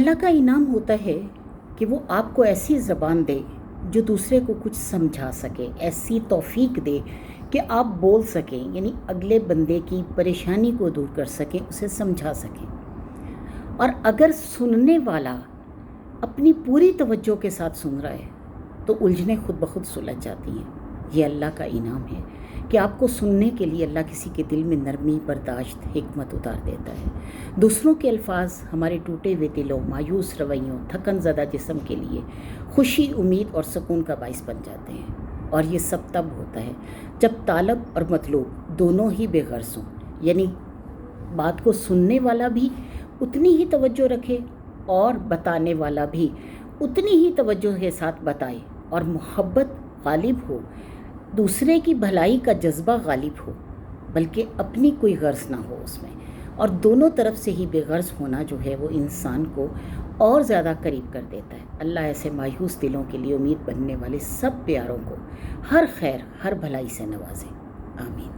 اللہ کا انعام ہوتا ہے کہ وہ آپ کو ایسی زبان دے جو دوسرے کو کچھ سمجھا سکے، ایسی توفیق دے کہ آپ بول سکیں، یعنی اگلے بندے کی پریشانی کو دور کر سکیں، اسے سمجھا سکیں۔ اور اگر سننے والا اپنی پوری توجہ کے ساتھ سن رہا ہے تو الجھنیں خود بخود سلجھ جاتی ہیں۔ یہ اللہ کا انعام ہے کہ آپ کو سننے کے لیے اللہ کسی کے دل میں نرمی، برداشت، حکمت اتار دیتا ہے۔ دوسروں کے الفاظ ہمارے ٹوٹے ہوئے دلوں، مایوس رویوں، تھکن زدہ جسم کے لیے خوشی، امید اور سکون کا باعث بن جاتے ہیں۔ اور یہ سب تب ہوتا ہے جب طالب اور مطلوب دونوں ہی بے غرض ہوں، یعنی بات کو سننے والا بھی اتنی ہی توجہ رکھے اور بتانے والا بھی اتنی ہی توجہ کے ساتھ بتائے، اور محبت غالب ہو، دوسرے کی بھلائی کا جذبہ غالب ہو، بلکہ اپنی کوئی غرض نہ ہو اس میں۔ اور دونوں طرف سے ہی بے غرض ہونا جو ہے وہ انسان کو اور زیادہ قریب کر دیتا ہے۔ اللہ ایسے مایوس دلوں کے لیے امید بننے والے سب پیاروں کو ہر خیر، ہر بھلائی سے نوازے۔ آمین۔